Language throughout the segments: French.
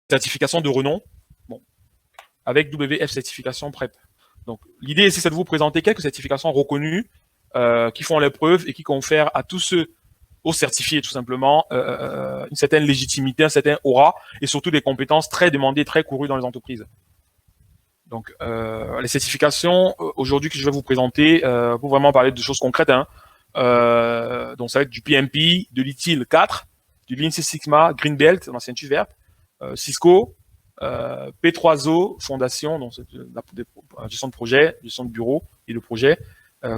certification de renom, bon, avec WF certification PrEP. Donc, l'idée ici, c'est de vous présenter quelques certifications reconnues qui font les preuves et qui confèrent à tous ceux aux certifiés, tout simplement, une certaine légitimité, un certain aura et surtout des compétences très demandées, très courues dans les entreprises. Donc, les certifications aujourd'hui que je vais vous présenter pour vraiment parler de choses concrètes, hein, donc ça va être du PMP, de l'ITIL 4, du Lean Six Sigma, Green Belt, la ceinture verte, Cisco, P3O, Fondation, donc c'est la gestion de projet, gestion de bureau et de projet,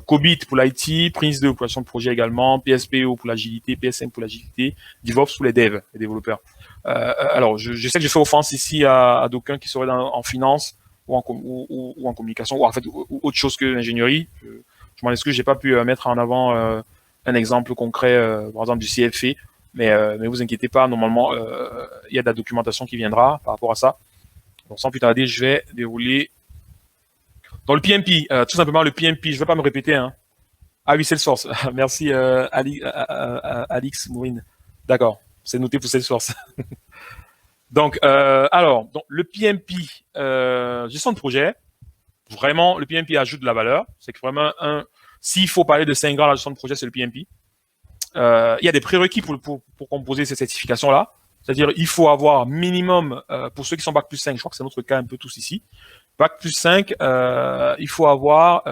COBIT pour l'IT, Prince2 pour la gestion de projet également, PSPO pour l'agilité, PSM pour l'agilité, DevOps pour les devs, les développeurs. Alors, je sais que je fais offense ici à d'aucuns qui seraient en finance ou en communication, ou en fait ou autre chose que l'ingénierie. Je m'en excuse, j'ai pas pu mettre en avant un exemple concret, par exemple du CFE, mais vous inquiétez pas, normalement, il y a de la documentation qui viendra par rapport à ça. Donc, sans plus tarder, je vais dérouler. Dans le PMP, tout simplement le PMP, je vais pas me répéter. Hein. Ah oui, Salesforce. Merci Alix Mourine. D'accord, c'est noté pour Salesforce. Donc, donc, le PMP, gestion de projet, vraiment, le PMP ajoute de la valeur. C'est que vraiment, s'il faut parler de 5 ans à la gestion de projet, c'est le PMP. Il y a des prérequis pour composer ces certifications-là. C'est-à-dire, il faut avoir minimum, pour ceux qui sont Bac plus 5, je crois que c'est notre cas un peu tous ici, Bac plus 5, il faut avoir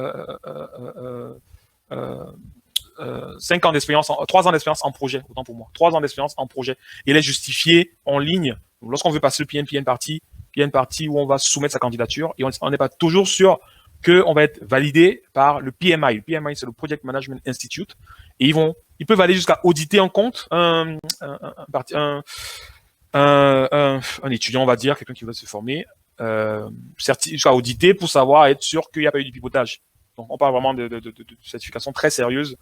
5 ans d'expérience, 3 ans d'expérience en projet, autant pour moi, 3 ans d'expérience en projet. Et les justifier en ligne. Lorsqu'on veut passer le PMP, il y a une partie où on va soumettre sa candidature et on n'est pas toujours sûr qu'on va être validé par le PMI. Le PMI, c'est le Project Management Institute. Et ils peuvent aller jusqu'à auditer en compte un étudiant, on va dire, quelqu'un qui va se former, jusqu'à auditer pour savoir, être sûr qu'il n'y a pas eu du pipotage. Donc, on parle vraiment de certification très sérieuse,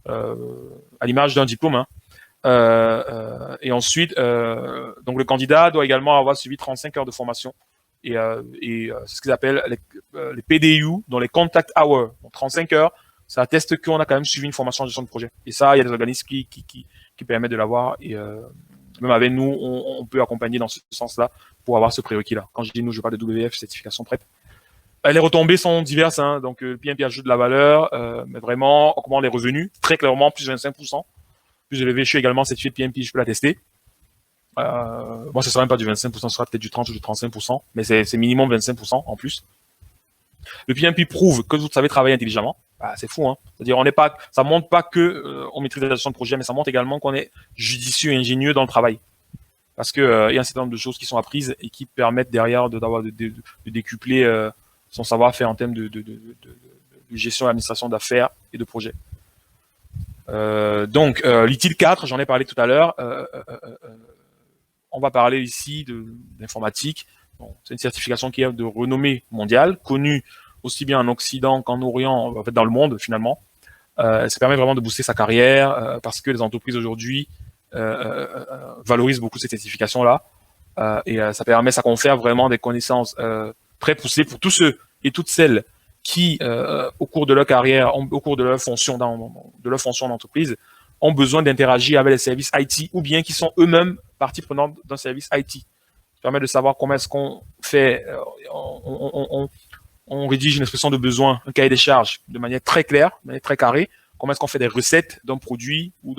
à l'image d'un diplôme. Hein. Et ensuite, donc le candidat doit également avoir suivi 35 heures de formation. Et c'est ce qu'ils appellent les PDU, dans les Contact Hours. Donc, 35 heures, ça atteste qu'on a quand même suivi une formation en gestion de projet. Et ça, il y a des organismes qui permettent de l'avoir. Et même avec nous, on peut accompagner dans ce sens-là pour avoir ce prérequis-là. Quand je dis nous, je parle de WF, certification PrEP. Les retombées sont diverses, hein, donc le PMP ajoute de la valeur, mais vraiment, on augmente les revenus, très clairement, plus de 25%. Plus élevé, je suis également certifié de PMP, je peux la tester. Bon, ce sera même pas du 25%, ce sera peut-être du 30 ou du 35%, mais c'est minimum 25% en plus. Le PMP prouve que vous savez travailler intelligemment. Bah, c'est fou, hein. C'est-à-dire, ça montre pas que on maîtrise la gestion de projet, mais ça montre également qu'on est judicieux et ingénieux dans le travail. Parce que il y a un certain nombre de choses qui sont apprises et qui permettent derrière de décupler son savoir-faire en termes de gestion et d'administration d'affaires et de projets. Donc, l'ITIL 4, j'en ai parlé tout à l'heure. On va parler ici d'informatique. Bon, c'est une certification qui est de renommée mondiale, connue aussi bien en Occident qu'en Orient, en fait dans le monde finalement. Ça permet vraiment de booster sa carrière parce que les entreprises aujourd'hui valorisent beaucoup ces certifications-là. Et ça confère vraiment des connaissances très poussées pour tous ceux et toutes celles qui, au cours de leur carrière, au cours de leur fonction d'entreprise, ont besoin d'interagir avec les services IT ou bien qui sont eux-mêmes partie prenante d'un service IT. Ça permet de savoir comment est-ce qu'on fait, on rédige une expression de besoin, un cahier des charges de manière très claire, de manière très carrée. Comment est-ce qu'on fait des recettes d'un produit ou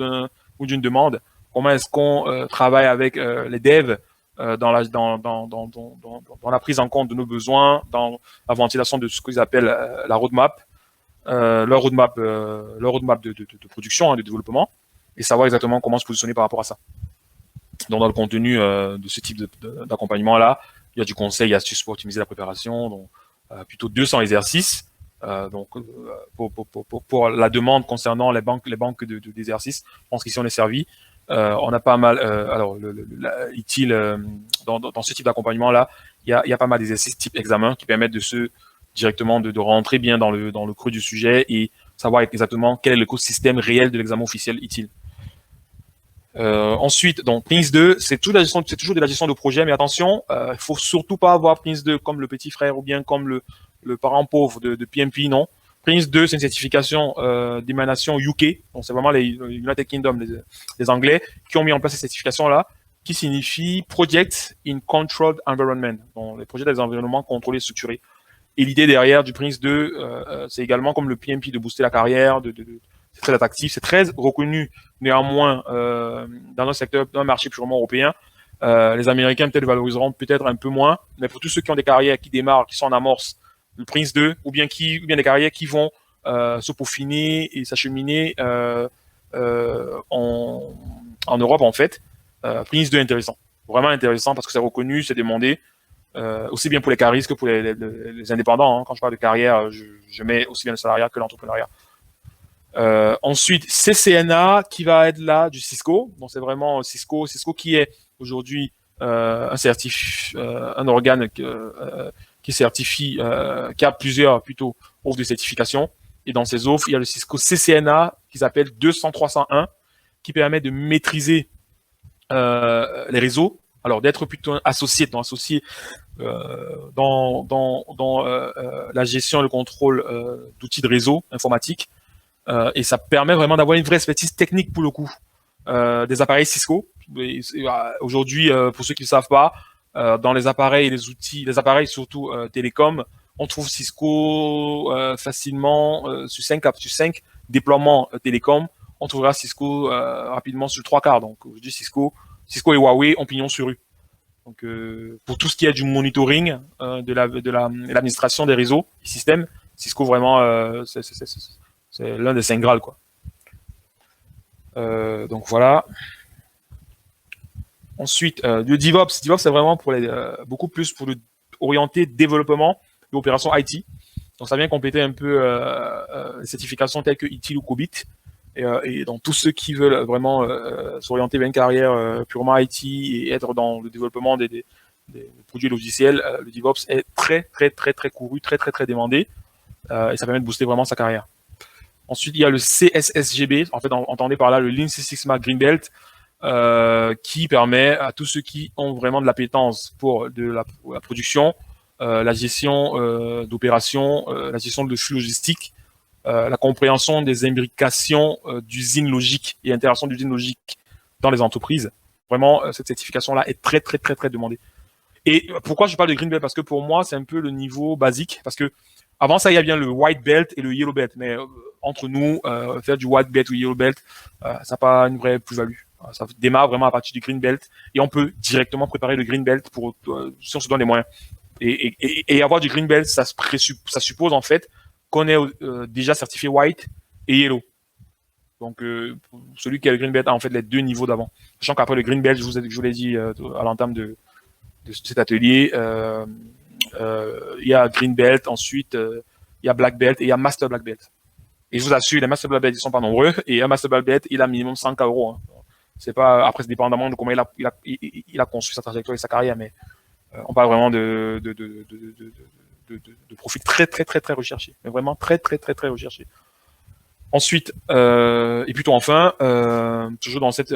d'une demande? Comment est-ce qu'on travaille avec les devs dans la prise en compte de nos besoins, dans la ventilation de ce qu'ils appellent la roadmap, leur roadmap de production, hein, de développement, et savoir exactement comment se positionner par rapport à ça. Donc, dans le contenu de ce type d'accompagnement-là, il y a du conseil et astuces pour optimiser la préparation, donc plutôt 200 exercices. Donc, pour la demande concernant les banques d'exercices, je pense qu'ici on est servi. On a pas mal, alors dans ce type d'accompagnement-là, il y a pas mal d'exercices type examen qui permettent directement de rentrer bien dans le creux du sujet et savoir exactement quel est l'écosystème réel de l'examen officiel ITIL. Ensuite, donc Prince2, c'est toujours de la gestion de projet, mais attention, il faut surtout pas avoir Prince2 comme le petit frère ou bien comme le parent pauvre de PMP, non. Prince2, c'est une certification d'émanation UK, donc c'est vraiment les United Kingdom, les Anglais, qui ont mis en place cette certification-là. qui signifie Project in Controlled Environment, donc les projets des environnements contrôlés et structurés. Et l'idée derrière du Prince 2, c'est également comme le PMP de booster la carrière, c'est très attractif, c'est très reconnu néanmoins dans un secteur, dans un marché purement européen. Les Américains peut-être valoriseront peut-être un peu moins, mais pour tous ceux qui ont des carrières qui démarrent, qui sont en amorce, le Prince 2, ou bien des carrières qui vont se peaufiner et s'acheminer en Europe en fait, Prince 2 est intéressant, vraiment intéressant parce que c'est reconnu, c'est demandé. Aussi bien pour les caristes que pour les indépendants. Hein. Quand je parle de carrière, je mets aussi bien le salariat que l'entrepreneuriat. Ensuite, CCNA qui va être là du Cisco. Donc c'est vraiment Cisco qui est aujourd'hui un organe qui certifie, qui a plusieurs plutôt offres de certification. Et dans ces offres, il y a le Cisco CCNA qui s'appelle 200-301 qui permet de maîtriser les réseaux. Alors d'être plutôt associé dans la gestion et le contrôle d'outils de réseau informatique. Et ça permet vraiment d'avoir une vraie expertise technique pour le coup des appareils Cisco. Aujourd'hui, pour ceux qui ne savent pas, dans les appareils et les outils, les appareils surtout télécom, on trouve Cisco facilement sur 5 déploiements télécom. On trouvera Cisco rapidement sur 3/4. Donc aujourd'hui, Cisco et Huawei ont pignon sur rue. Donc pour tout ce qui est du monitoring de l'administration des réseaux, des systèmes, Cisco vraiment c'est l'un des saint graal quoi. Donc voilà. Ensuite, le DevOps c'est vraiment pour beaucoup plus pour le orienter développement et opérations IT. Donc ça vient compléter un peu les certifications telles que ITIL ou COBIT. Et dans tous ceux qui veulent vraiment s'orienter vers une carrière purement IT et être dans le développement des produits logiciels, le DevOps est très couru, très demandé et ça permet de booster vraiment sa carrière. Ensuite, il y a le CSSGB, en fait, entendez par là le Lean Six Sigma Green Belt, qui permet à tous ceux qui ont vraiment de l'appétence pour la production, la gestion d'opérations, la gestion de flux logistique, la compréhension des imbrications d'usines logiques et interaction d'usines logiques dans les entreprises. Vraiment, cette certification-là est très demandée. Et pourquoi je parle de Green Belt? Parce que pour moi, c'est un peu le niveau basique. Parce que avant ça, il y a bien le White Belt et le Yellow Belt. Mais entre nous, faire du White Belt ou Yellow Belt, ça n'a pas une vraie plus-value. Ça démarre vraiment à partir du Green Belt. Et on peut directement préparer le Green Belt si on se donne les moyens. Et avoir du Green Belt, ça suppose en fait qu'on est déjà certifié White et Yellow. Donc, celui qui a le Green Belt a en fait les 2 niveaux d'avant. Sachant qu'après le Green Belt, je vous l'ai dit à l'entame de cet atelier, il y a Green Belt, ensuite il y a Black Belt et il y a Master Black Belt. Et je vous assure, les Master Black Belt, ils sont pas nombreux. Et un Master Black Belt, il a minimum 100 €. Hein. C'est pas, après, c'est dépendamment de comment il a construit sa trajectoire et sa carrière, mais on parle vraiment de profils très recherchés. Mais vraiment très recherchés. Ensuite, et plutôt enfin, toujours dans cette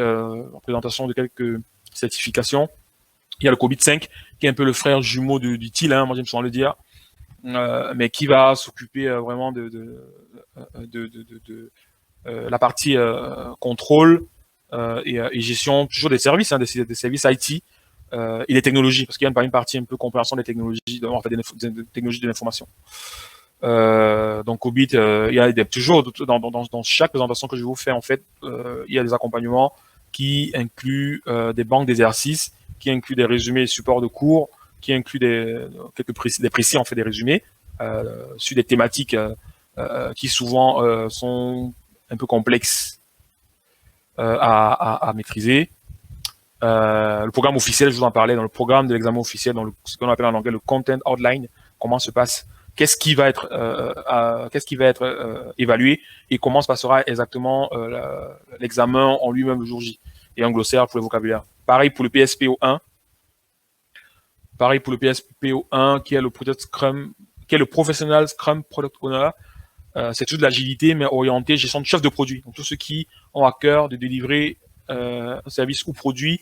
présentation de quelques certifications, il y a le COBIT 5, qui est un peu le frère jumeau du TIL, hein, moi j'aime souvent le dire, mais qui va s'occuper vraiment de la partie contrôle et gestion, toujours des services, hein, des services IT et des technologies, parce qu'il y a une partie un peu compréhension des technologies, en fait, des technologies de l'information. Donc COBIT, il y a toujours dans chaque présentation que je vous fais en fait, il y a des accompagnements qui incluent des banques d'exercices, qui incluent des résumés et supports de cours, qui incluent des précis en fait des résumés sur des thématiques qui souvent sont un peu complexes à maîtriser. Le programme officiel, je vous en parlais, dans le programme de l'examen officiel, dans ce qu'on appelle en anglais le content outline, comment se passe, qu'est-ce qui va être évalué et comment se passera exactement l'examen en lui-même le jour J, et un glossaire pour le vocabulaire. Pareil pour le PSPO1. Qui est le Project Scrum, qui est le Professional Scrum Product Owner. C'est toujours de l'agilité, mais orienté gestion de chef de produit. Donc tous ceux qui ont à cœur de délivrer un service ou produit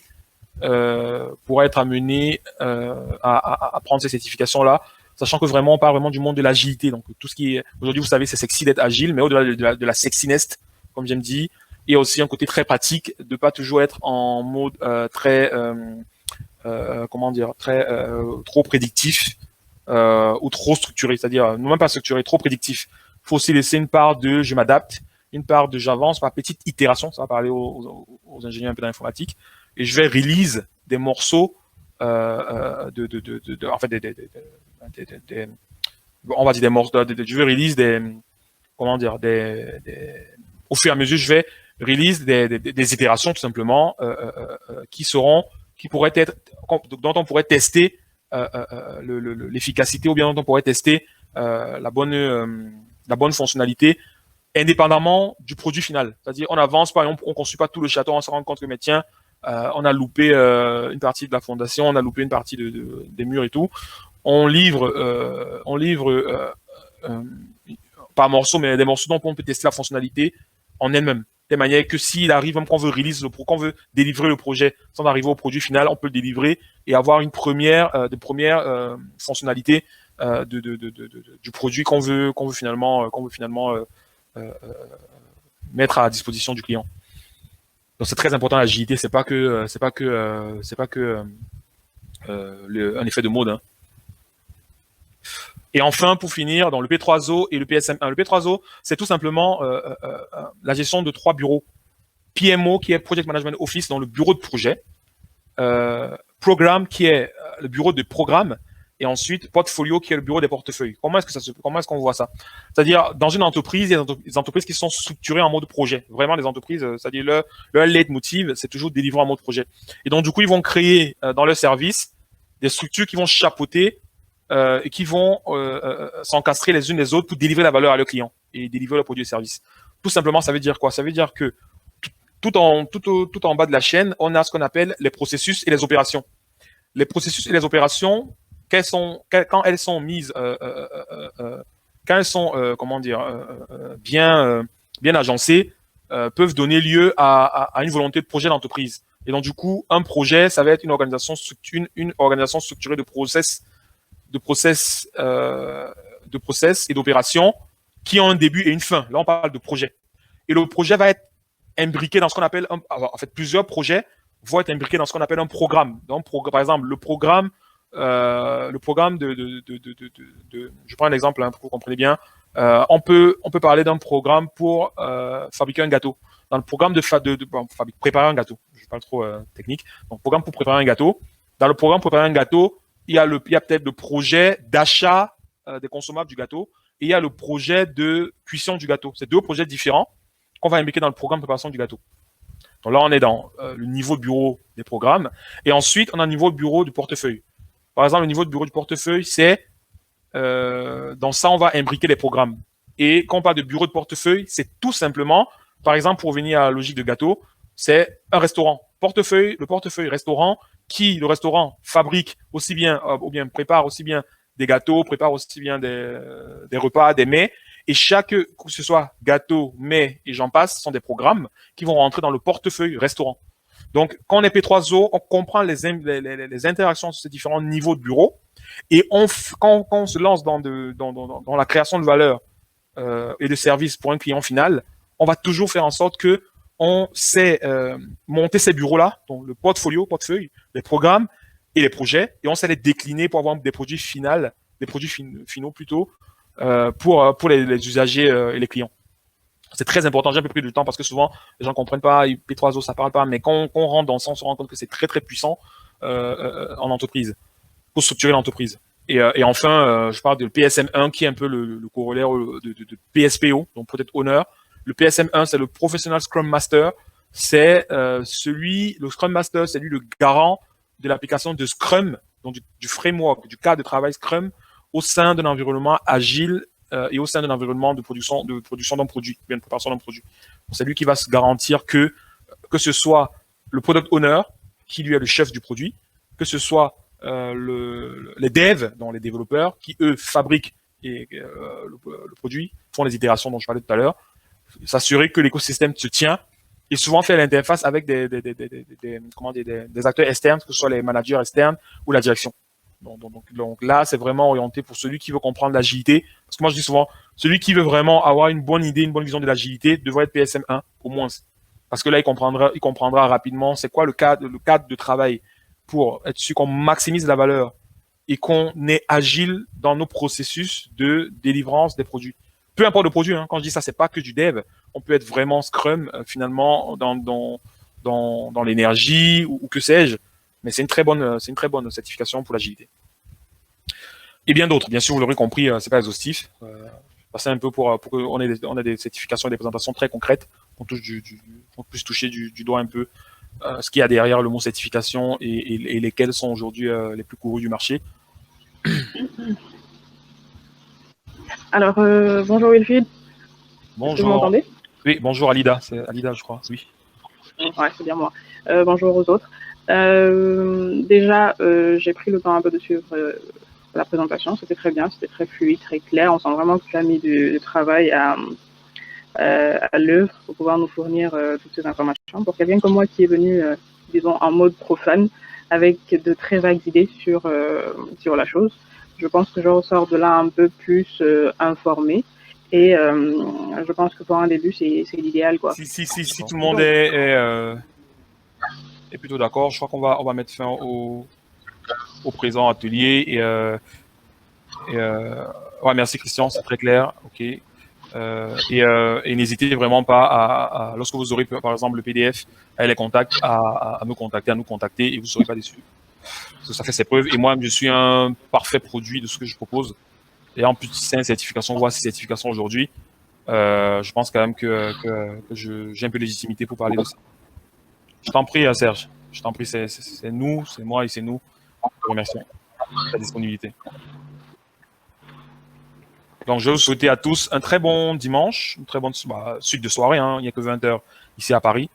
pourraient être amenés à prendre ces certifications-là, sachant que vraiment on parle vraiment du monde de l'agilité. Donc tout ce qui est aujourd'hui, vous savez, c'est sexy d'être agile, mais au-delà de la sexiness, comme j'aime dire, et aussi un côté très pratique de pas toujours être en mode très comment dire, très trop prédictif ou trop structuré, c'est-à-dire non même pas structuré, trop prédictif. Il faut aussi laisser une part de je m'adapte, une part de j'avance par petite itération, ça va parler aux ingénieurs un peu d'informatique, et je vais release des morceaux en fait on va dire des morceaux, je vais release des comment dire au fur et à mesure je vais release des itérations tout simplement qui pourraient être dont on pourrait tester l'efficacité ou bien dont on pourrait tester la bonne fonctionnalité indépendamment du produit final. C'est-à-dire, on avance pas, on construit pas tout le château, on se rend compte que, mais tiens, on a loupé une partie de la fondation, on a loupé une partie des murs et tout. On livre pas morceaux, mais des morceaux dont on peut tester la fonctionnalité en elle-même. De manière que s'il arrive, même qu'on veut qu'on veut délivrer le projet sans arriver au produit final, on peut le délivrer et avoir une première fonctionnalité du produit qu'on veut finalement mettre à disposition du client. Donc c'est très important l'agilité, c'est pas que un effet de mode. Hein. Et enfin, pour finir, dans le P3O et le PSM1. Le P3O, c'est tout simplement la gestion de 3 bureaux. PMO, qui est Project Management Office, dans le bureau de projet. Programme, qui est le bureau de programme. Et ensuite, Portfolio, qui est le bureau des portefeuilles. Comment est-ce qu'on voit ça? C'est-à-dire, dans une entreprise, il y a des entreprises qui sont structurées en mode projet. Vraiment, les entreprises, c'est-à-dire leur leitmotiv, c'est toujours délivrer en mode projet. Et donc, du coup, ils vont créer dans leur service des structures qui vont chapeauter et qui vont s'encastrer les unes les autres pour délivrer la valeur à leurs clients et délivrer le produit et service. Tout simplement, ça veut dire quoi? Ça veut dire que tout en bas de la chaîne, on a ce qu'on appelle les processus et les opérations. Les processus et les opérations, quand elles sont mises, quand elles sont, bien agencées, peuvent donner lieu à une volonté de projet d'entreprise. Et donc, du coup, un projet, ça va être une organisation structurée de process et d'opérations qui ont un début et une fin. Là, on parle de projet. Et le projet va être imbriqué dans ce qu'on appelle, en fait, plusieurs projets vont être imbriqués dans ce qu'on appelle un programme. Donc, par exemple, le programme je prends un exemple pour que vous compreniez bien. On peut parler d'un programme pour fabriquer un gâteau. Dans le programme préparer un gâteau, je parle trop technique. Donc, programme pour préparer un gâteau. Dans le programme pour préparer un gâteau, il y a peut-être le projet d'achat des consommables du gâteau et il y a le projet de cuisson du gâteau. C'est deux projets différents qu'on va imbriquer dans le programme de préparation du gâteau. Donc là, on est dans le niveau de bureau des programmes et ensuite, on a le niveau de bureau du portefeuille. Par exemple, le niveau de bureau du portefeuille, c'est dans ça, on va imbriquer les programmes. Et quand on parle de bureau de portefeuille, c'est tout simplement, par exemple, pour revenir à la logique de gâteau, c'est un restaurant. Le portefeuille restaurant, le restaurant fabrique aussi bien, ou bien prépare aussi bien des gâteaux, prépare aussi bien des repas, des mets. Et que ce soit gâteau, mets et j'en passe, sont des programmes qui vont rentrer dans le portefeuille restaurant. Donc, quand on est P3O, on comprend les interactions sur ces différents niveaux de bureau. Et quand on se lance dans la création de valeur et de services pour un client final, on va toujours faire en sorte que on sait monter ces bureaux-là, donc le portefeuille, les programmes et les projets, et on sait les décliner pour avoir des produits finaux plutôt, pour les usagers et les clients. C'est très important, j'ai un peu pris du temps parce que souvent les gens comprennent pas, P3O ça parle pas, mais quand on rentre dans ça, on se rend compte que c'est très très puissant en entreprise, pour structurer l'entreprise. Et enfin, je parle de PSM1 qui est un peu le corollaire de PSPO, donc Product Owner. Le PSM1, c'est le Professional Scrum Master. C'est le Scrum Master, c'est lui le garant de l'application de Scrum, donc du framework, du cadre de travail Scrum au sein d'un environnement agile et au sein d'un environnement de production d'un produit, bien de préparation d'un produit. C'est lui qui va se garantir que ce soit le Product Owner, qui lui est le chef du produit, que ce soit les devs, donc les développeurs, qui eux fabriquent le produit, font les itérations dont je parlais tout à l'heure, s'assurer que l'écosystème se tient et souvent faire l'interface avec des acteurs externes, que ce soit les managers externes ou la direction. Donc là, c'est vraiment orienté pour celui qui veut comprendre l'agilité. Parce que moi, je dis souvent, celui qui veut vraiment avoir une bonne idée, une bonne vision de l'agilité devrait être PSM1 au moins. Parce que là, il comprendra rapidement c'est quoi le cadre de travail pour être sûr qu'on maximise la valeur et qu'on est agile dans nos processus de délivrance des produits. Peu importe le produit, hein, quand je dis ça, c'est pas que du dev. On peut être vraiment Scrum, finalement, dans l'énergie ou que sais-je. Mais c'est une très bonne certification pour l'agilité. Et bien d'autres. Bien sûr, vous l'aurez compris, c'est pas exhaustif. Passer un peu pour qu'on ait des certifications et des présentations très concrètes. On puisse toucher du doigt un peu ce qu'il y a derrière le mot certification et lesquels sont aujourd'hui les plus courus du marché. Alors, bonjour Wilfried. Bonjour. Est-ce que vous m'entendez? Oui, bonjour Alida. C'est Alida, je crois. Oui. Ouais, c'est bien moi. Bonjour aux autres. Déjà, j'ai pris le temps un peu de suivre la présentation. C'était très bien, c'était très fluide, très clair. On sent vraiment que tu as mis du travail à l'œuvre pour pouvoir nous fournir toutes ces informations. Pour quelqu'un comme moi qui est venu, disons, en mode profane, avec de très vagues idées sur la chose, je pense que je ressors de là un peu plus informé. Et je pense que pour un début, c'est l'idéal, quoi. Si tout le monde est plutôt d'accord, je crois qu'on va mettre fin au présent atelier. Ouais, merci Christian, c'est très clair. Ok. Et n'hésitez vraiment pas lorsque vous aurez par exemple le PDF, à les contacts, à me contacter, à nous contacter, et vous ne serez pas déçus. Parce que ça fait ses preuves. Et moi, je suis un parfait produit de ce que je propose. Et en plus de 5 certifications, voire 6 certifications aujourd'hui, je pense quand même que j'ai un peu de légitimité pour parler de ça. Je t'en prie, Serge. Je t'en prie, c'est nous, c'est moi et c'est nous. Je vous remercie de ta disponibilité. Donc, je vais vous souhaiter à tous un très bon dimanche, une très bonne suite de soirée. Hein, il n'y a que 20 heures ici à Paris.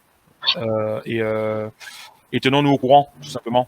Et tenons-nous au courant, tout simplement.